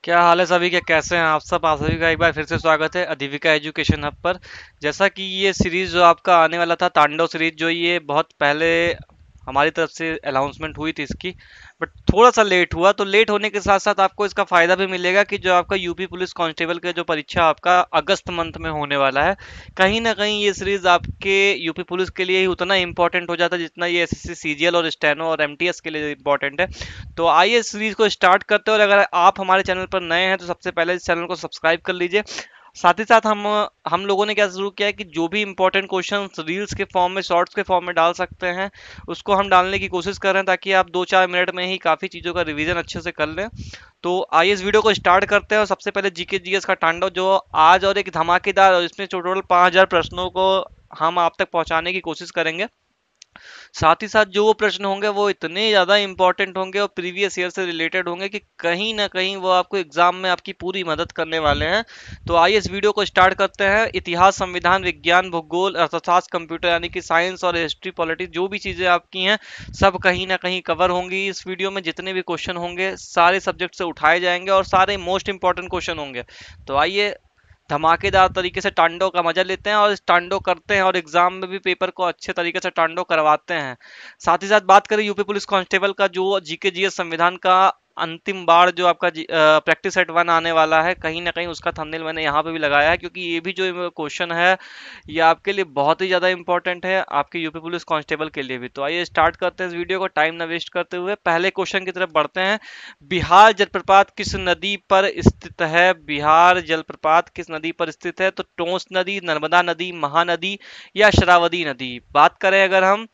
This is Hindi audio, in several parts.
क्या हाल है सभी के? कैसे हैं आप सब? आप सभी का एक बार फिर से स्वागत है अधिविका एजुकेशन हब पर। जैसा कि ये सीरीज जो आपका आने वाला था, तांडव सीरीज, जो ये बहुत पहले हमारी तरफ से अनाउंसमेंट हुई थी इसकी, बट थोड़ा सा लेट हुआ। तो लेट होने के साथ साथ आपको इसका फायदा भी मिलेगा कि जो आपका यूपी पुलिस कांस्टेबल का जो परीक्षा आपका अगस्त मंथ में होने वाला है, कहीं ना कहीं ये सीरीज आपके यूपी पुलिस के लिए ही उतना इंपॉर्टेंट हो जाता है जितना ये एसएससी सीजीएल और स्टेनो और एमटीएस के लिए इंपॉर्टेंट है। तो आइए इस सीरीज को स्टार्ट करते हैं। और अगर आप हमारे चैनल पर नए हैं तो सबसे पहले इस चैनल को सब्सक्राइब कर लीजिए। साथ ही साथ हम लोगों ने क्या शुरू किया है कि जो भी इंपॉर्टेंट क्वेश्चन रील्स के फॉर्म में, शॉर्ट्स के फॉर्म में डाल सकते हैं, उसको हम डालने की कोशिश कर रहे हैं ताकि आप 2-4 मिनट में ही काफ़ी चीज़ों का रिवीजन अच्छे से कर लें। तो आइए इस वीडियो को स्टार्ट करते हैं। और सबसे पहले जीके जीएस का तांडव जो आज, और एक धमाकेदार, और इसमें टोटल 5000 प्रश्नों को हम आप तक पहुंचाने की कोशिश करेंगे। साथ ही साथ जो वो प्रश्न होंगे वो इतने ज़्यादा इंपॉर्टेंट होंगे और प्रीवियस ईयर से रिलेटेड होंगे कि कहीं ना कहीं वो आपको एग्जाम में आपकी पूरी मदद करने वाले हैं। तो आइए इस वीडियो को स्टार्ट करते हैं। इतिहास, संविधान, विज्ञान, भूगोल, अर्थशास्त्र, कंप्यूटर यानी कि साइंस, और हिस्ट्री, पॉलिटिक्स, जो भी चीज़ें आपकी हैं सब कहीं ना कहीं कवर होंगी इस वीडियो में। जितने भी क्वेश्चन होंगे सारे सब्जेक्ट से उठाए जाएंगे और सारे मोस्ट इंपॉर्टेंट क्वेश्चन होंगे। तो आइए धमाकेदार तरीके से टांडव का मजा लेते हैं और इस टांडव करते हैं, और एग्जाम में भी पेपर को अच्छे तरीके से टांडव करवाते हैं। साथ ही साथ बात करें यूपी पुलिस कांस्टेबल का जो जीके जीएस संविधान का अंतिम बार जो आपका प्रैक्टिस सेट 1 आने वाला है, कहीं ना कहीं उसका थंबनेल मैंने यहाँ पे भी लगाया है, क्योंकि ये भी जो क्वेश्चन है ये आपके लिए बहुत ही ज़्यादा इंपॉर्टेंट है, आपके यूपी पुलिस कांस्टेबल के लिए भी। तो आइए स्टार्ट करते हैं इस वीडियो को टाइम ना वेस्ट करते हुए। पहले क्वेश्चन की तरफ बढ़ते हैं। बिहार जलप्रपात किस नदी पर स्थित है? बिहार जलप्रपात किस नदी पर स्थित है? तो टोंस नदी, नर्मदा नदी, महानदी या शरावती नदी। बात करें अगर हम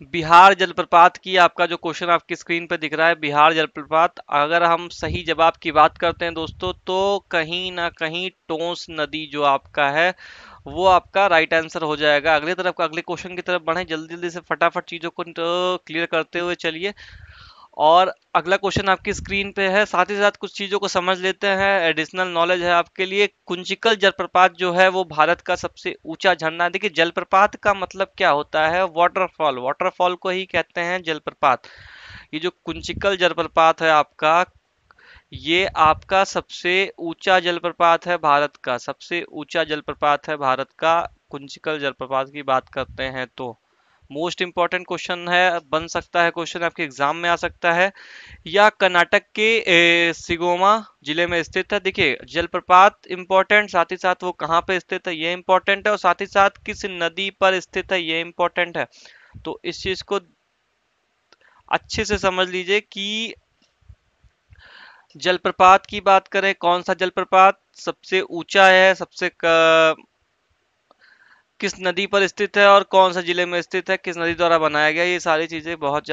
बिहार जलप्रपात की, आपका जो क्वेश्चन आपकी स्क्रीन पे दिख रहा है बिहार जलप्रपात, अगर हम सही जवाब की बात करते हैं दोस्तों, तो कहीं ना कहीं टोंस नदी जो आपका है वो आपका राइट आंसर हो जाएगा। अगले तरफ, अगले क्वेश्चन की तरफ बढ़े, जल्दी जल्दी से फटाफट चीजों को क्लियर करते हुए चलिए। और अगला क्वेश्चन आपकी स्क्रीन पे है। साथ ही साथ कुछ चीजों को समझ लेते हैं, एडिशनल नॉलेज है आपके लिए। कुंचिकल जलप्रपात जो है वो भारत का सबसे ऊंचा झरना है। देखिए, जलप्रपात का मतलब क्या होता है? वाटरफॉल, वाटरफॉल को ही कहते हैं जलप्रपात। ये जो कुंचिकल जलप्रपात है आपका, ये आपका सबसे ऊंचा जलप्रपात है, भारत का सबसे ऊंचा जलप्रपात है भारत का। कुंचिकल जलप्रपात की बात करते हैं तो मोस्ट इंपॉर्टेंट क्वेश्चन है, बन सकता है क्वेश्चन आपके एग्जाम में आ सकता है। या कर्नाटक के सिगोमा जिले में स्थित है। देखिए, जलप्रपात इंपॉर्टेंट, साथ ही साथ वो कहाँ पे स्थित है ये इंपॉर्टेंट है, और साथ ही साथ किस नदी पर स्थित है ये इंपॉर्टेंट है। तो इस चीज को अच्छे से समझ लीजिए कि जलप्रपात की बात करें, कौन सा जलप्रपात सबसे ऊंचा है, किस नदी पर स्थित है, और कौन सा जिले में स्थित है, किस नदी द्वारा बनाया गया, ये सारी चीजें बहुत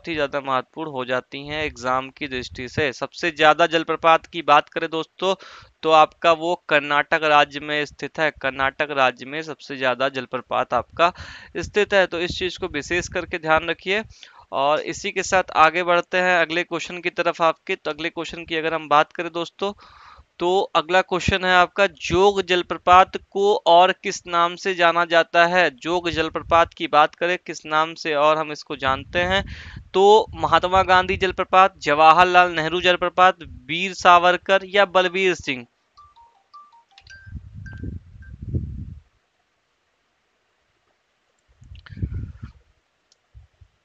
ही ज्यादा महत्वपूर्ण हो जाती हैं एग्जाम की दृष्टि से। सबसे ज्यादा जलप्रपात की बात करें दोस्तों, तो आपका वो कर्नाटक राज्य में स्थित है। कर्नाटक राज्य में सबसे ज्यादा जलप्रपात आपका स्थित है। तो इस चीज को विशेष करके ध्यान रखिए। और इसी के साथ आगे बढ़ते हैं अगले क्वेश्चन की तरफ आपके। तो अगले क्वेश्चन की अगर हम बात करें दोस्तों, तो अगला क्वेश्चन है आपका, जोग जलप्रपात को और किस नाम से जाना जाता है? जोग जलप्रपात की बात करें किस नाम से और हम इसको जानते हैं, तो महात्मा गांधी जलप्रपात, जवाहरलाल नेहरू जलप्रपात, वीर सावरकर या बलबीर सिंह।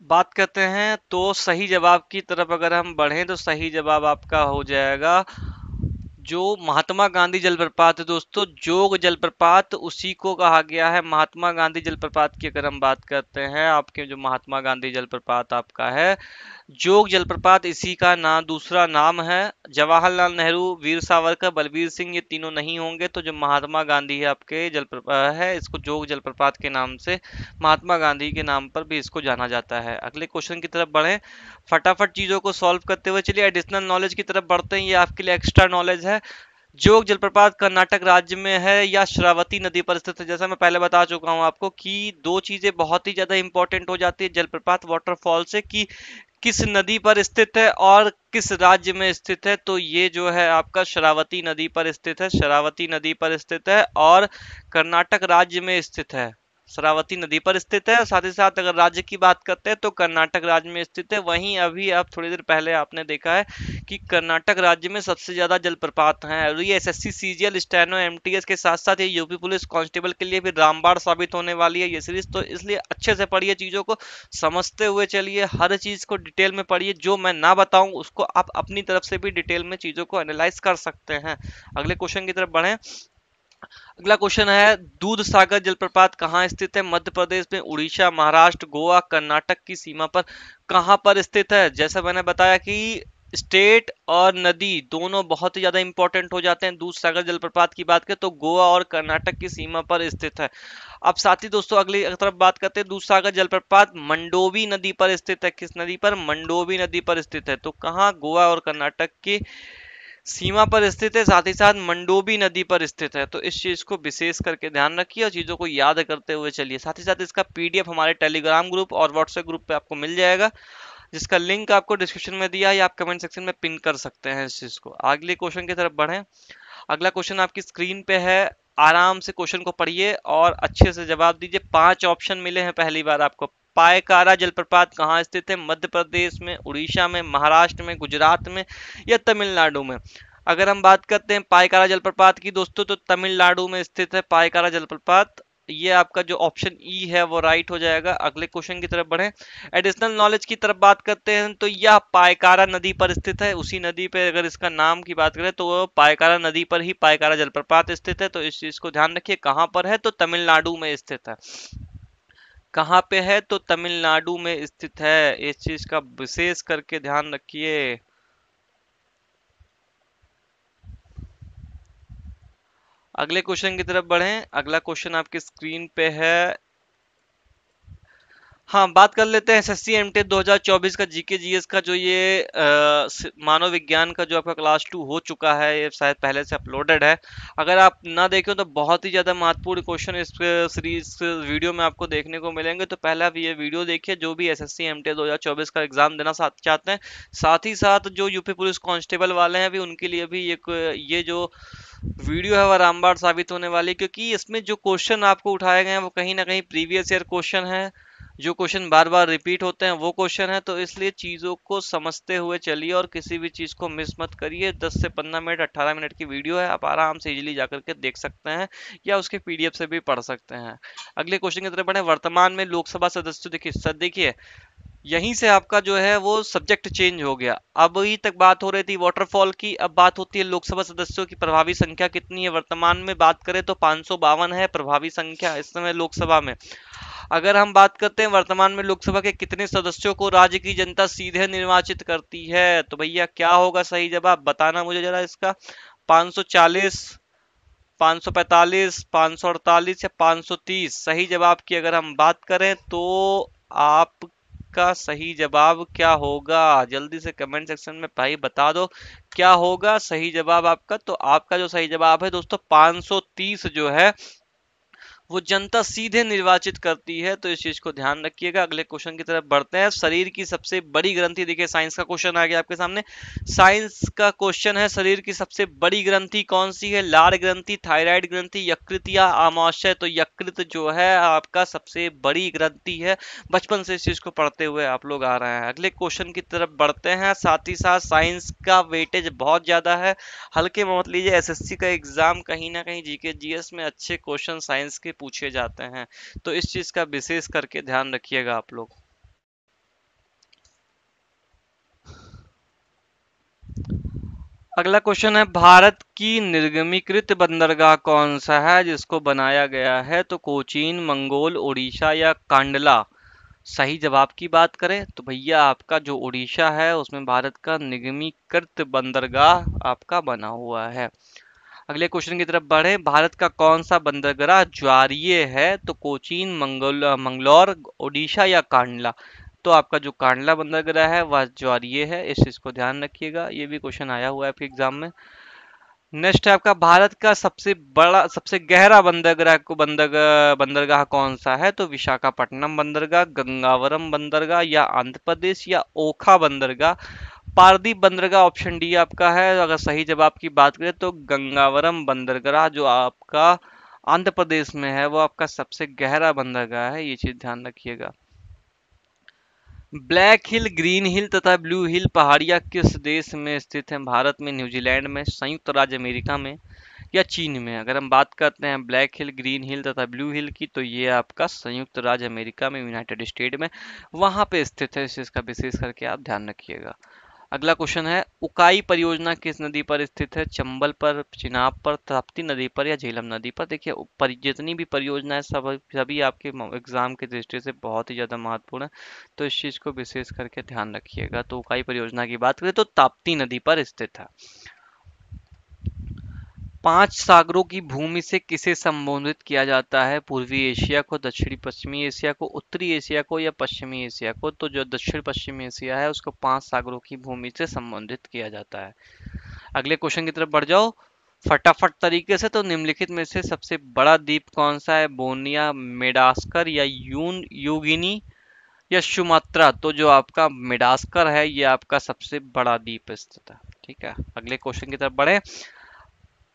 बात करते हैं तो सही जवाब की तरफ अगर हम बढ़ें तो सही जवाब आपका हो जाएगा जो महात्मा गांधी जलप्रपात है दोस्तों। जोग जलप्रपात उसी को कहा गया है, महात्मा गांधी जलप्रपात की अगर हम बात करते हैं, आपके जो महात्मा गांधी जलप्रपात आपका है जोग जलप्रपात, इसी का नाम, दूसरा नाम है। जवाहरलाल नेहरू, वीर सावरकर, बलबीर सिंह, ये तीनों नहीं होंगे। तो जो महात्मा गांधी है आपके जलप्रपात है, इसको जोग जलप्रपात के नाम से, महात्मा गांधी के नाम पर भी इसको जाना जाता है। अगले क्वेश्चन की तरफ बढ़े, फटाफट चीजों को सॉल्व करते हुए चलिए एडिशनल नॉलेज की तरफ बढ़ते हैं। ये आपके लिए एक्स्ट्रा नॉलेज है। जोग जलप्रपात कर्नाटक राज्य में है या श्रावती नदी पर स्थित है? जैसा मैं पहले बता चुका हूं आपको कि दो चीजें बहुत ही ज्यादा इंपॉर्टेंट हो जाती है जलप्रपात वाटरफॉल से, कि किस नदी पर स्थित है और किस राज्य में स्थित है। तो ये जो है आपका शरावती नदी पर स्थित है, शरावती नदी पर स्थित है और कर्नाटक राज्य में स्थित है। शरावती नदी पर स्थित है, और साथ ही साथ अगर राज्य की बात करते हैं तो कर्नाटक राज्य में स्थित है। वहीं अभी आप थोड़ी देर पहले आपने देखा है कि कर्नाटक राज्य में सबसे ज्यादा जलप्रपात हैं। और ये एसएससी सीजीएल स्टेनो एमटीएस के साथ साथ ये यूपी पुलिस कांस्टेबल के लिए भी रामबाण साबित होने वाली है ये सीरीज। तो इसलिए अच्छे से पढ़िए, चीजों को समझते हुए चलिए, हर चीज को डिटेल में पढ़िए, जो मैं ना बताऊं उसको आप अपनी तरफ से भी डिटेल में चीजों को एनालाइज कर सकते हैं। अगले क्वेश्चन की तरफ बढ़ें। अगला क्वेश्चन है, दूध सागर जलप्रपात कहाँ स्थित है? मध्य प्रदेश में, उड़ीसा, महाराष्ट्र, गोवा, कर्नाटक की सीमा पर कहाँ पर स्थित है? जैसा मैंने बताया कि स्टेट और नदी दोनों बहुत ही ज्यादा इंपॉर्टेंट हो जाते हैं। दूध सागर जलप्रपात की बात करें तो गोवा और कर्नाटक की सीमा पर स्थित है। अब साथ ही दोस्तों अगली तरफ बात करते हैं, दूध सागर जलप्रपात मंडोवी नदी पर स्थित है। किस नदी पर? मंडोवी नदी पर स्थित है। तो कहाँ? गोवा और कर्नाटक की सीमा पर स्थित है, साथ ही साथ मंडोवी नदी पर स्थित है। तो इस चीज को विशेष करके ध्यान रखिए और चीजों को याद करते हुए चलिए। साथ ही साथ इसका पीडीएफ हमारे टेलीग्राम ग्रुप और व्हाट्सएप ग्रुप पे आपको मिल जाएगा, जिसका लिंक आपको डिस्क्रिप्शन में दिया है या आप कमेंट सेक्शन में पिन कर सकते हैं इस चीज को। अगले क्वेश्चन की तरफ बढ़ें। अगला क्वेश्चन आपकी स्क्रीन पे है, आराम से क्वेश्चन को पढ़िए और अच्छे से जवाब दीजिए। 5 ऑप्शन मिले हैं पहली बार आपको। पायकारा जलप्रपात कहाँ स्थित है? मध्य प्रदेश में, उड़ीसा में, महाराष्ट्र में, गुजरात में या तमिलनाडु में? अगर हम बात करते हैं पायकारा जलप्रपात की दोस्तों, तो तमिलनाडु में स्थित है पायकारा जलप्रपात। ये आपका जो ऑप्शन ई है वो राइट हो जाएगा। अगले क्वेश्चन की तरफ बढ़ें। एडिशनल नॉलेज की तरफ बात करते हैं तो यह पायकारा नदी पर स्थित है। उसी नदी पे अगर इसका नाम की बात करें तो वो पायकारा नदी पर ही पायकारा जलप्रपात स्थित है। तो इस चीज को ध्यान रखिए, कहां पर है? तो तमिलनाडु में स्थित है। कहां पे है? तो तमिलनाडु में स्थित है। इस चीज का विशेष करके ध्यान रखिए। अगले क्वेश्चन की तरफ बढ़ें। अगला क्वेश्चन आपकी स्क्रीन पे है। हाँ, बात कर लेते हैं एसएससी एमटेक 2024 का जीके जीएस का, जो ये मानव विज्ञान का जो आपका क्लास 2 हो चुका है, ये शायद पहले से अपलोडेड है। अगर आप ना देखें तो बहुत ही ज्यादा महत्वपूर्ण क्वेश्चन इस सीरीज वीडियो में आपको देखने को मिलेंगे। तो पहले आप ये वीडियो देखिए, जो भी एसएससी एमटेक 2024 का एग्जाम देना चाहते हैं। साथ ही साथ जो यूपी पुलिस कांस्टेबल वाले हैं भी, उनके लिए भी ये जो वीडियो है वह रामबाण साबित होने वाली है, क्योंकि इसमें जो क्वेश्चन आपको उठाए गए हैं वो कहीं ना कहीं प्रीवियस ईयर क्वेश्चन है। जो क्वेश्चन बार बार रिपीट होते हैं वो क्वेश्चन है। तो इसलिए चीजों को समझते हुए चलिए और किसी भी चीज को मिस मत करिए। 10 से 15 मिनट 18 मिनट की वीडियो है, आप आराम से इजीली जाकर के देख सकते हैं या उसके पीडीएफ से भी पढ़ सकते हैं। अगले क्वेश्चन की तरफ बढ़े। वर्तमान में लोकसभा सदस्य, देखिए सर, देखिए यहीं से आपका जो है वो सब्जेक्ट चेंज हो गया। अभी तक बात हो रही थी वाटरफॉल की, अब बात होती है लोकसभा सदस्यों की। प्रभावी संख्या कितनी है? वर्तमान में बात करें तो 552 है प्रभावी संख्या इस समय लोकसभा में। अगर हम बात करते हैं वर्तमान में लोकसभा के कितने सदस्यों को राज्य की जनता सीधे निर्वाचित करती है, तो भैया क्या होगा सही जवाब? बताना मुझे जरा इसका। 540, 545, 548 या 530? सही जवाब की अगर हम बात करें तो आपका सही जवाब क्या होगा? जल्दी से कमेंट सेक्शन में भाई बता दो क्या होगा सही जवाब आपका। तो आपका जो सही जवाब है दोस्तों, 530 जो है वो जनता सीधे निर्वाचित करती है। तो इस चीज को ध्यान रखिएगा। अगले क्वेश्चन की तरफ बढ़ते हैं। शरीर की सबसे बड़ी ग्रंथि, देखिए साइंस का क्वेश्चन आ गया आपके सामने। साइंस का क्वेश्चन है, शरीर की सबसे बड़ी ग्रंथि कौन सी है? लार ग्रंथि, थायराइड ग्रंथि, यकृत या आमाशय? तो यकृत जो है आपका सबसे बड़ी ग्रंथि है। बचपन से इस चीज को पढ़ते हुए आप लोग आ रहे हैं। अगले क्वेश्चन की तरफ बढ़ते हैं। साथ ही साथ साइंस का वेटेज बहुत ज्यादा है, हल्के में मत लीजिए। एसएससी का एग्जाम कहीं ना कहीं जीके जीएस में अच्छे क्वेश्चन साइंस के पूछे जाते हैं। तो इस चीज का विशेष करके ध्यान रखिएगा आप लोग। अगला क्वेश्चन है, भारत की निर्गमीकृत बंदरगाह कौन सा है जिसको बनाया गया है? तो कोचीन, मंगोल, उड़ीसा या कांडला? सही जवाब की बात करें तो भैया आपका जो उड़ीसा है उसमें भारत का निगमीकृत बंदरगाह आपका बना हुआ है। अगले क्वेश्चन की तरफ बढ़े। भारत का कौन सा बंदरगाह ज्वारीय है? तो कोचीन, मंगलौर, ओडिशा या कांडला? तो आपका जो कांडला बंदरगाह है वह ज्वारीय है। इस चीज को ध्यान रखिएगा, ये भी क्वेश्चन आया हुआ है आपके एग्जाम में। नेक्स्ट है आपका, भारत का सबसे बड़ा सबसे गहरा बंदरगाह कौन सा है? तो विशाखापट्टनम बंदरगाह, गंगावरम बंदरगाह या आंध्र प्रदेश या ओखा बंदरगाह? पारदीप बंदरगाह ऑप्शन डी आपका है। अगर सही जवाब की बात करें तो गंगावरम बंदरगाह जो आपका आंध्र प्रदेश में है वो आपका सबसे गहरा बंदरगाह है। ये चीज ध्यान रखिएगा। ब्लैक हिल, ग्रीन हिल तथा ब्लू हिल पहाड़ियाँ किस देश में स्थित हैं? भारत में, न्यूजीलैंड में, संयुक्त राज्य अमेरिका में या चीन में? अगर हम बात करते हैं ब्लैक हिल, ग्रीन हिल तथा ब्लू हिल की, तो ये आपका संयुक्त राज्य अमेरिका में, यूनाइटेड स्टेट में वहां पे स्थित है। इस चीज का विशेष करके आप ध्यान रखिएगा। अगला क्वेश्चन है, उकाई परियोजना किस नदी पर स्थित है? चंबल पर, चिनाब पर, ताप्ती नदी पर या झेलम नदी पर? देखिए जितनी भी परियोजना है सब सभी आपके एग्जाम की दृष्टि से बहुत ही ज्यादा महत्वपूर्ण है, तो इस चीज को विशेष करके ध्यान रखिएगा। तो उकाई परियोजना की बात करें तो ताप्ती नदी पर स्थित है। पांच सागरों की भूमि से किसे संबोधित किया जाता है? पूर्वी एशिया को, दक्षिणी पश्चिमी एशिया को, उत्तरी एशिया को या पश्चिमी एशिया को? तो जो दक्षिण पश्चिमी एशिया है उसको पांच सागरों की भूमि से संबोधित किया जाता है। अगले क्वेश्चन की तरफ बढ़ जाओ फटाफट तरीके से। तो निम्नलिखित में से सबसे बड़ा द्वीप कौन सा है? बोनिया, मेडास्कर या यून यूगिनी या सुमात्रा? तो जो आपका मेडास्कर है ये आपका सबसे बड़ा द्वीप स्थित है। ठीक है, अगले क्वेश्चन की तरफ बढ़े।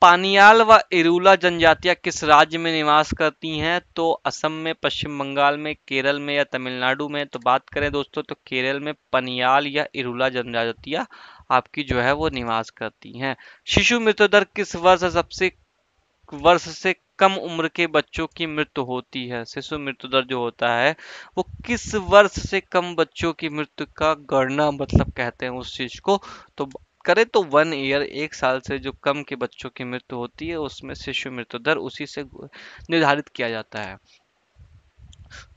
पानियाल व इरूला जनजातियां किस राज्य में निवास करती हैं? तो असम में, पश्चिम बंगाल में, केरल में या तमिलनाडु में? तो बात करें दोस्तों तो केरल में पनियाल या इरूला जनजातियां आपकी जो है वो निवास करती हैं। शिशु मृत्यु दर किस वर्ष से कम उम्र के बच्चों की मृत्यु होती है? शिशु मृत्यु दर जो होता है वो किस वर्ष से कम बच्चों की मृत्यु का गणना मतलब कहते हैं उस चीज को। तो करें तो 1 ईयर, 1 साल से जो कम के बच्चों की मृत्यु होती है उसमें शिशु मृत्यु दर उसी से निर्धारित किया जाता है।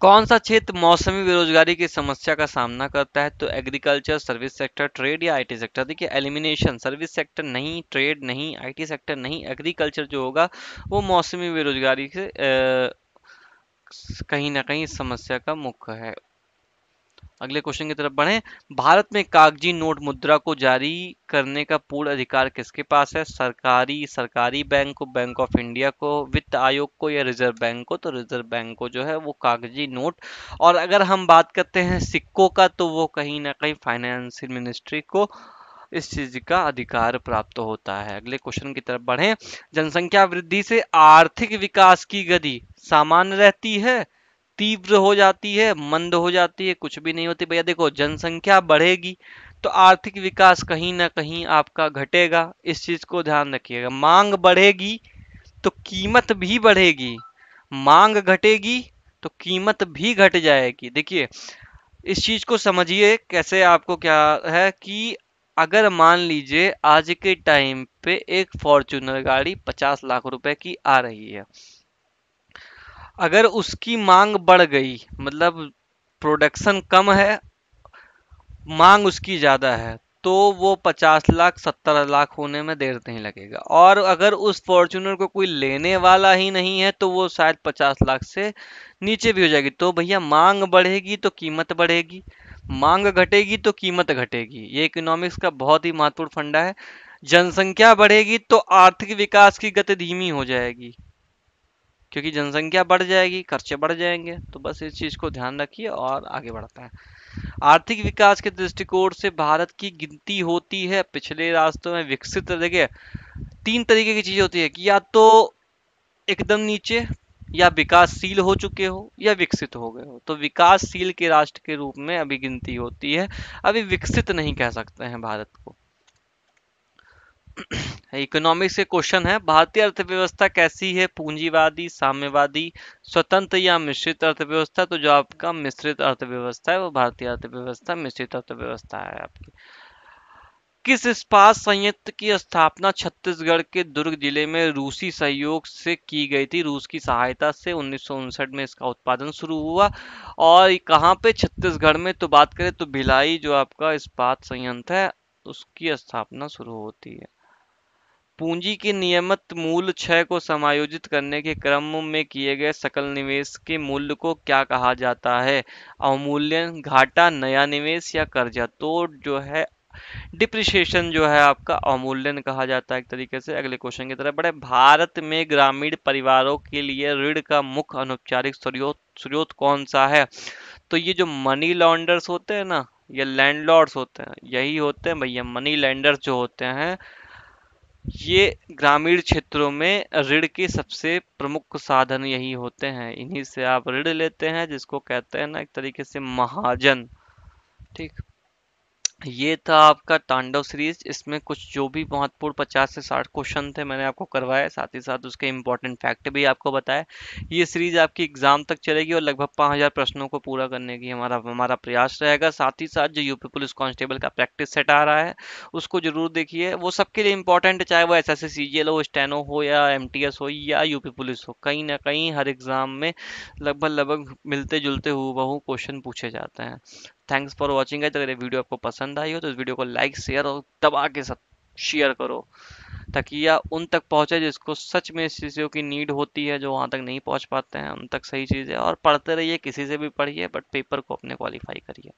कौन सा क्षेत्र मौसमी बेरोजगारी की समस्या का सामना करता है? तो एग्रीकल्चर, सर्विस सेक्टर, ट्रेड या आईटी सेक्टर? देखिए एलिमिनेशन, सर्विस सेक्टर नहीं, ट्रेड नहीं, आईटी सेक्टर नहीं, एग्रीकल्चर जो होगा वो मौसमी बेरोजगारी से कहीं ना कहीं इस समस्या का मुख्य है। अगले क्वेश्चन की तरफ बढ़ें। भारत में कागजी नोट मुद्रा को जारी करने का पूर्ण अधिकार किसके पास है? सरकारी बैंक को, बैंक ऑफ इंडिया को, वित्त आयोग को या रिजर्व बैंक को? तो रिजर्व बैंक को जो है वो कागजी नोट, और अगर हम बात करते हैं सिक्कों का तो वो कहीं ना कहीं फाइनेंशियल मिनिस्ट्री को इस चीज का अधिकार प्राप्त होता है। अगले क्वेश्चन की तरफ बढ़ें। जनसंख्या वृद्धि से आर्थिक विकास की गति सामान्य रहती है, तीव्र हो जाती है, मंद हो जाती है, कुछ भी नहीं होती? भैया देखो जनसंख्या बढ़ेगी तो आर्थिक विकास कहीं ना कहीं आपका घटेगा, इस चीज को ध्यान रखिएगा। मांग बढ़ेगी तो कीमत भी बढ़ेगी, मांग घटेगी तो कीमत भी घट जाएगी। देखिए इस चीज को समझिए कैसे, आपको क्या है कि अगर मान लीजिए आज के टाइम पे एक फॉर्च्यूनर गाड़ी 50 लाख रुपए की आ रही है, अगर उसकी मांग बढ़ गई मतलब प्रोडक्शन कम है, मांग उसकी ज्यादा है, तो वो 50 लाख 70 लाख होने में देर नहीं लगेगा। और अगर उस फॉर्च्यूनर को कोई लेने वाला ही नहीं है तो वो शायद 50 लाख से नीचे भी हो जाएगी। तो भैया मांग बढ़ेगी तो कीमत बढ़ेगी, मांग घटेगी तो कीमत घटेगी। ये इकोनॉमिक्स का बहुत ही महत्वपूर्ण फंडा है। जनसंख्या बढ़ेगी तो आर्थिक विकास की गति धीमी हो जाएगी, क्योंकि जनसंख्या बढ़ जाएगी, खर्चे बढ़ जाएंगे। तो बस इस चीज को ध्यान रखिए और आगे बढ़ता है। आर्थिक विकास के दृष्टिकोण से भारत की गिनती होती है पिछले रास्तों में विकसित। देखिए तीन तरीके की चीज होती है कि या तो एकदम नीचे, या विकासशील हो चुके हो, या विकसित हो गए हो। तो विकासशील के राष्ट्र के रूप में अभी गिनती होती है, अभी विकसित नहीं कह सकते हैं भारत को। इकोनॉमिक्स के क्वेश्चन है, भारतीय अर्थव्यवस्था कैसी है? पूंजीवादी, साम्यवादी, स्वतंत्र या मिश्रित अर्थव्यवस्था? तो जो आपका मिश्रित अर्थव्यवस्था है वो भारतीय अर्थव्यवस्था मिश्रित अर्थव्यवस्था है आपकी। किस इस्पात संयंत्र की स्थापना छत्तीसगढ़ के दुर्ग जिले में रूसी सहयोग से की गई थी? रूस की सहायता से 1959 में इसका उत्पादन शुरू हुआ। और कहाँ पे? छत्तीसगढ़ में। तो बात करें तो भिलाई जो आपका इस्पात संयंत्र है उसकी स्थापना शुरू होती है। पूंजी के नियमित मूल्य क्षय को समायोजित करने के क्रम में किए गए सकल निवेश के मूल्य को क्या कहा जाता है? अवमूल्यन, घाटा, नया निवेश या कर्जा? तो जो है डिप्रिसिएशन जो है आपका अवमूल्यन कहा जाता है एक तरीके से। अगले क्वेश्चन की तरफ बढ़े। भारत में ग्रामीण परिवारों के लिए ऋण का मुख्य अनौपचारिक स्रोत कौन सा है? तो ये जो मनी लॉन्डर्स होते हैं ना, ये लैंडलॉर्ड्स होते हैं, यही होते हैं भैया मनी लैंडर्स जो होते हैं। ये ग्रामीण क्षेत्रों में ऋण के सबसे प्रमुख साधन यही होते हैं, इन्हीं से आप ऋण लेते हैं, जिसको कहते हैं ना एक तरीके से महाजन। ठीक। ये था आपका तांडव सीरीज। इसमें कुछ जो भी महत्वपूर्ण 50 से 60 क्वेश्चन थे मैंने आपको करवाए, साथ ही साथ उसके इम्पोर्टेंट फैक्ट भी आपको बताए। ये सीरीज आपकी एग्जाम तक चलेगी और लगभग 5,000 प्रश्नों को पूरा करने की हमारा हमारा प्रयास रहेगा। साथ ही साथ जो यूपी पुलिस कांस्टेबल का प्रैक्टिस सेट आ रहा है उसको जरूर देखिए, वो सबके लिए इंपॉर्टेंट है, चाहे वो एस एस सी सी जी एल हो, स्टेनो हो, या एम टी एस हो, या यूपी पुलिस हो। कहीं ना कहीं हर एग्जाम में लगभग लगभग मिलते जुलते हूबहू क्वेश्चन पूछे जाते हैं। Thanks for watching guys. अगर ये वीडियो आपको पसंद आई हो तो इस वीडियो को लाइक शेयर और दबा के सब शेयर करो, ताकि यह उन तक पहुंचे जिसको सच में इस चीज़ों की नीड होती है, जो वहां तक नहीं पहुंच पाते हैं, उन तक सही चीज़ है। और पढ़ते रहिए, किसी से भी पढ़िए, बट पेपर को अपने क्वालिफाई करिए।